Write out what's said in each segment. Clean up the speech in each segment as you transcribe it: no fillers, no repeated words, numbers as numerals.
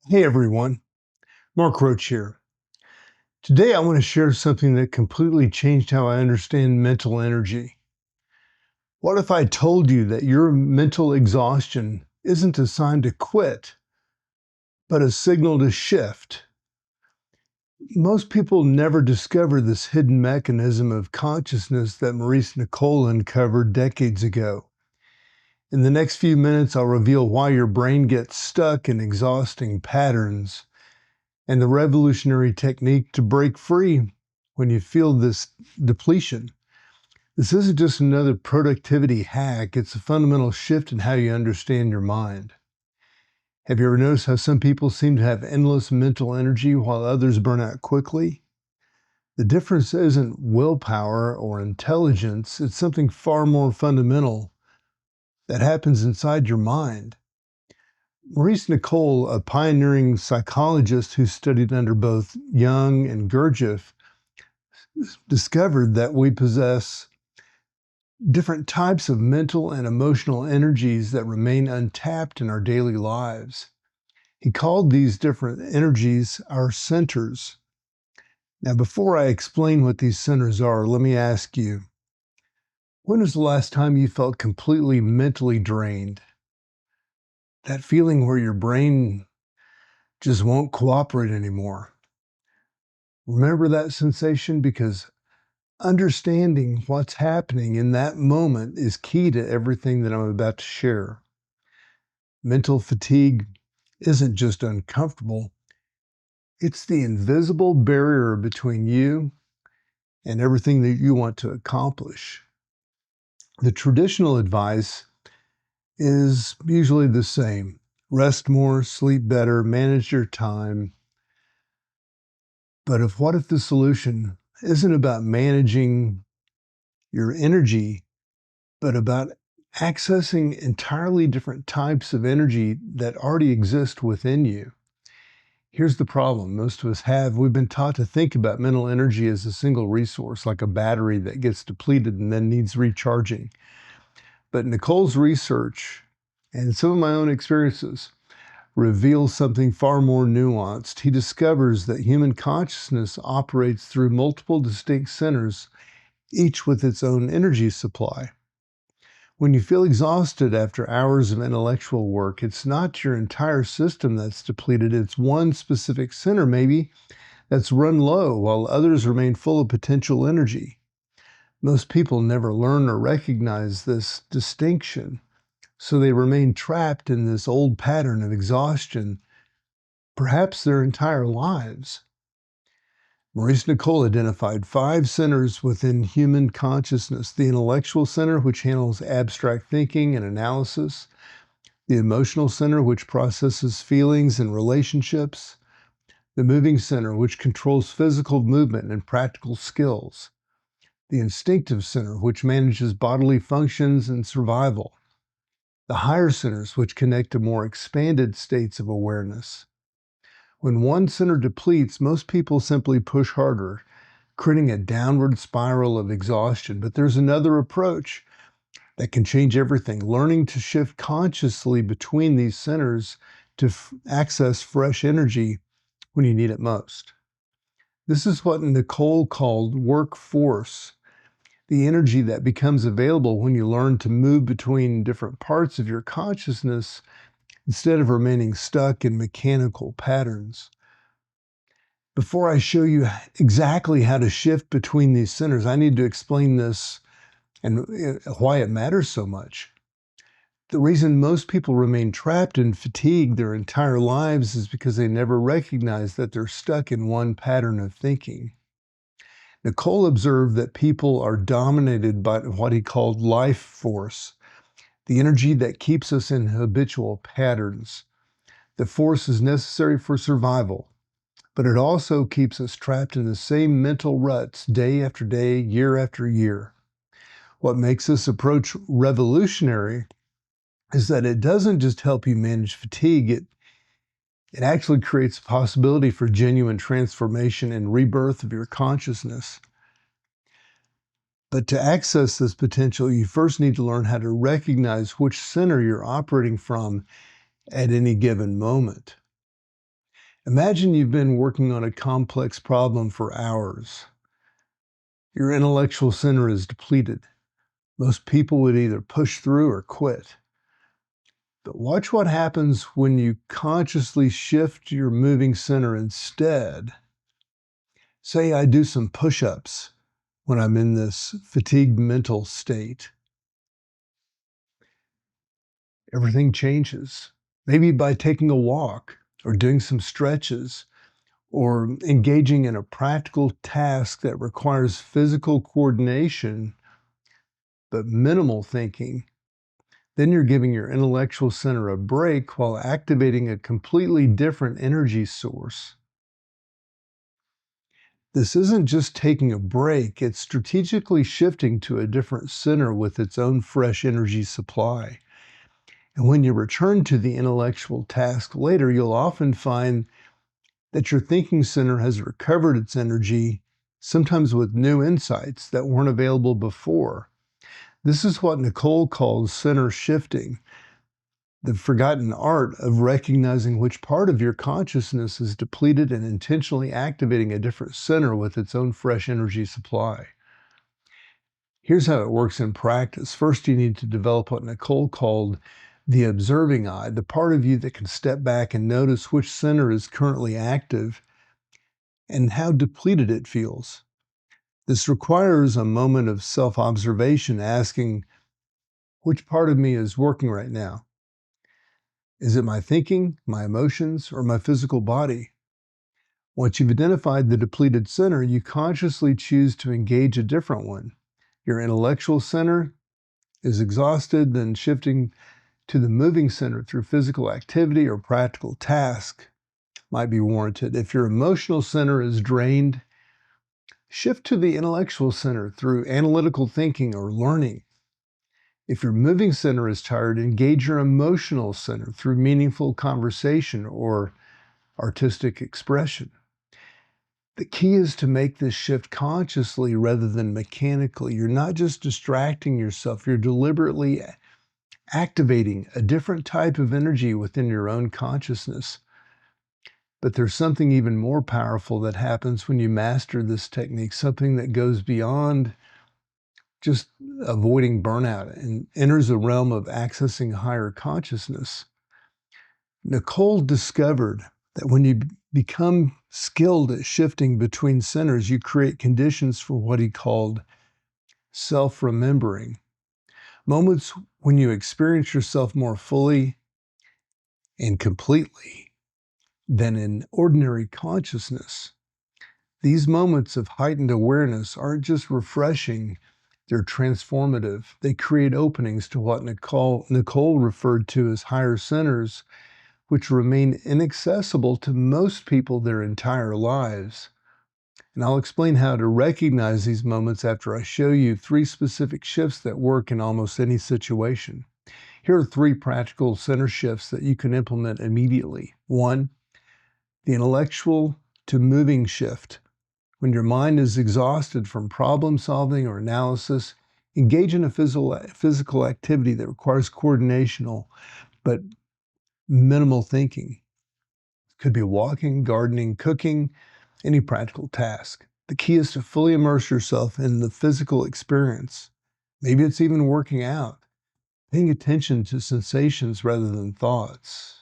Hey everyone, Mark Roach here. Today I want to share something that completely changed how I understand mental energy. What if I told you that your mental exhaustion isn't a sign to quit, but a signal to shift? Most people never discover this hidden mechanism of consciousness that Maurice Nicoll uncovered decades ago. In the next few minutes, I'll reveal why your brain gets stuck in exhausting patterns and the revolutionary technique to break free when you feel this depletion. This isn't just another productivity hack, it's a fundamental shift in how you understand your mind. Have you ever noticed how some people seem to have endless mental energy while others burn out quickly? The difference isn't willpower or intelligence, it's something far more fundamental that happens inside your mind. Maurice Nicoll, a pioneering psychologist who studied under both Jung and Gurdjieff, discovered that we possess different types of mental and emotional energies that remain untapped in our daily lives. He called these different energies our centers. Now, before I explain what these centers are, let me ask you, when was the last time you felt completely mentally drained? That feeling where your brain just won't cooperate anymore. Remember that sensation, because understanding what's happening in that moment is key to everything that I'm about to share. Mental fatigue isn't just uncomfortable, it's the invisible barrier between you and everything that you want to accomplish. The traditional advice is usually the same: rest more, sleep better, manage your time. But what if the solution isn't about managing your energy, but about accessing entirely different types of energy that already exist within you? Here's the problem most of us have. We've been taught to think about mental energy as a single resource, like a battery that gets depleted and then needs recharging. But Nicole's research and some of my own experiences reveal something far more nuanced. He discovers that human consciousness operates through multiple distinct centers, each with its own energy supply. When you feel exhausted after hours of intellectual work, it's not your entire system that's depleted, it's one specific center, maybe, that's run low while others remain full of potential energy. Most people never learn or recognize this distinction, so they remain trapped in this old pattern of exhaustion, perhaps their entire lives. Maurice Nicoll identified 5 centers within human consciousness: the intellectual center, which handles abstract thinking and analysis; the emotional center, which processes feelings and relationships; the moving center, which controls physical movement and practical skills; the instinctive center, which manages bodily functions and survival; the higher centers, which connect to more expanded states of awareness. When one center depletes, most people simply push harder, creating a downward spiral of exhaustion. But there's another approach that can change everything: learning to shift consciously between these centers to access fresh energy when you need it most. This is what Nicoll called workforce, the energy that becomes available when you learn to move between different parts of your consciousness instead of remaining stuck in mechanical patterns. Before I show you exactly how to shift between these centers, I need to explain this and why it matters so much. The reason most people remain trapped in fatigue their entire lives is because they never recognize that they're stuck in one pattern of thinking. Nicoll observed that people are dominated by what he called life force, the energy that keeps us in habitual patterns. The force is necessary for survival, but it also keeps us trapped in the same mental ruts day after day, year after year. What makes this approach revolutionary is that it doesn't just help you manage fatigue, it actually creates a possibility for genuine transformation and rebirth of your consciousness. But to access this potential, you first need to learn how to recognize which center you're operating from at any given moment. Imagine you've been working on a complex problem for hours. Your intellectual center is depleted. Most people would either push through or quit. But watch what happens when you consciously shift your moving center instead. Say I do some push-ups when I'm in this fatigued mental state. Everything changes. Maybe by taking a walk or doing some stretches or engaging in a practical task that requires physical coordination but minimal thinking. Then you're giving your intellectual center a break while activating a completely different energy source. This isn't just taking a break, it's strategically shifting to a different center with its own fresh energy supply. And when you return to the intellectual task later, you'll often find that your thinking center has recovered its energy, sometimes with new insights that weren't available before. This is what Nicoll calls center shifting, the forgotten art of recognizing which part of your consciousness is depleted and intentionally activating a different center with its own fresh energy supply. Here's how it works in practice. First, you need to develop what Nicoll called the observing eye, the part of you that can step back and notice which center is currently active and how depleted it feels. This requires a moment of self-observation, asking, which part of me is working right now? Is it my thinking, my emotions, or my physical body? Once you've identified the depleted center, you consciously choose to engage a different one. Your intellectual center is exhausted, then shifting to the moving center through physical activity or practical task might be warranted. If your emotional center is drained, shift to the intellectual center through analytical thinking or learning. If your moving center is tired, engage your emotional center through meaningful conversation or artistic expression. The key is to make this shift consciously rather than mechanically. You're not just distracting yourself, you're deliberately activating a different type of energy within your own consciousness. But there's something even more powerful that happens when you master this technique, something that goes beyond just avoiding burnout and enters a realm of accessing higher consciousness. Nicoll discovered that when you become skilled at shifting between centers, you create conditions for what he called self-remembering, moments when you experience yourself more fully and completely than in ordinary consciousness. These moments of heightened awareness aren't just refreshing, they're transformative. They create openings to what Nicoll referred to as higher centers, which remain inaccessible to most people their entire lives. And I'll explain how to recognize these moments after I show you 3 specific shifts that work in almost any situation. Here are 3 practical center shifts that you can implement immediately. 1, the intellectual to moving shift. When your mind is exhausted from problem solving or analysis, engage in a physical activity that requires coordination but minimal thinking. It could be walking, gardening, cooking, any practical task. The key is to fully immerse yourself in the physical experience. Maybe it's even working out, paying attention to sensations rather than thoughts.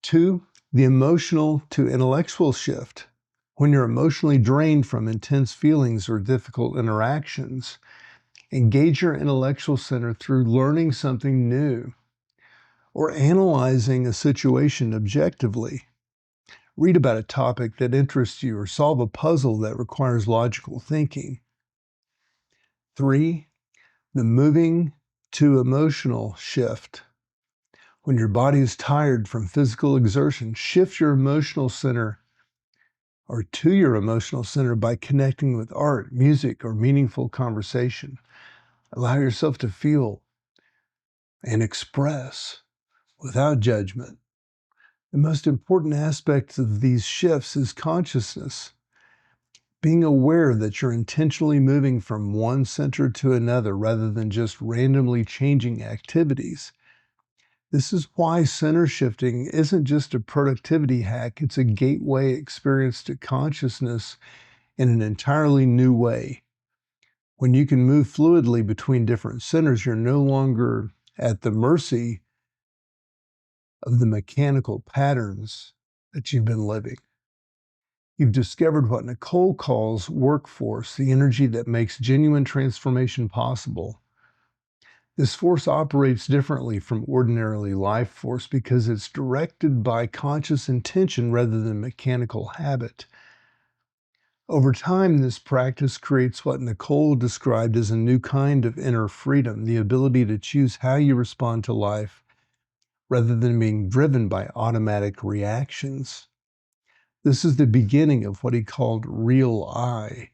2, the emotional to intellectual shift. When you're emotionally drained from intense feelings or difficult interactions, engage your intellectual center through learning something new or analyzing a situation objectively. Read about a topic that interests you or solve a puzzle that requires logical thinking. 3, the moving to emotional shift. When your body is tired from physical exertion, shift your emotional center or to your emotional center by connecting with art, music, or meaningful conversation. Allow yourself to feel and express without judgment. The most important aspect of these shifts is consciousness. Being aware that you're intentionally moving from one center to another rather than just randomly changing activities. This is why center shifting isn't just a productivity hack, it's a gateway experience to consciousness in an entirely new way. When you can move fluidly between different centers, you're no longer at the mercy of the mechanical patterns that you've been living. You've discovered what Nicoll calls workforce, the energy that makes genuine transformation possible. This force operates differently from ordinarily life force because it's directed by conscious intention rather than mechanical habit. Over time, this practice creates what Nicoll described as a new kind of inner freedom, the ability to choose how you respond to life rather than being driven by automatic reactions. This is the beginning of what he called real I,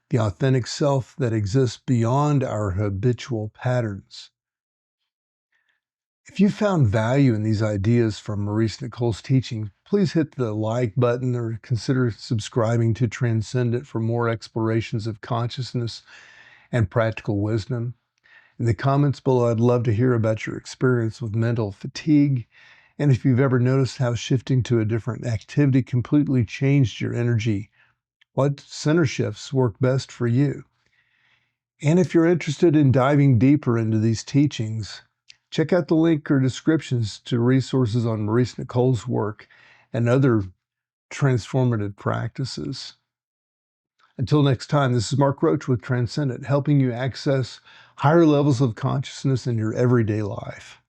the authentic self that exists beyond our habitual patterns. If you found value in these ideas from Maurice Nicoll's teaching, please hit the like button or consider subscribing to Transcendent for more explorations of consciousness and practical wisdom. In the comments below, I'd love to hear about your experience with mental fatigue and if you've ever noticed how shifting to a different activity completely changed your energy. What center shifts work best for you? And if you're interested in diving deeper into these teachings, check out the link or descriptions to resources on Maurice Nicoll's work and other transformative practices. Until next time, this is Mark Roach with Transcendent, helping you access higher levels of consciousness in your everyday life.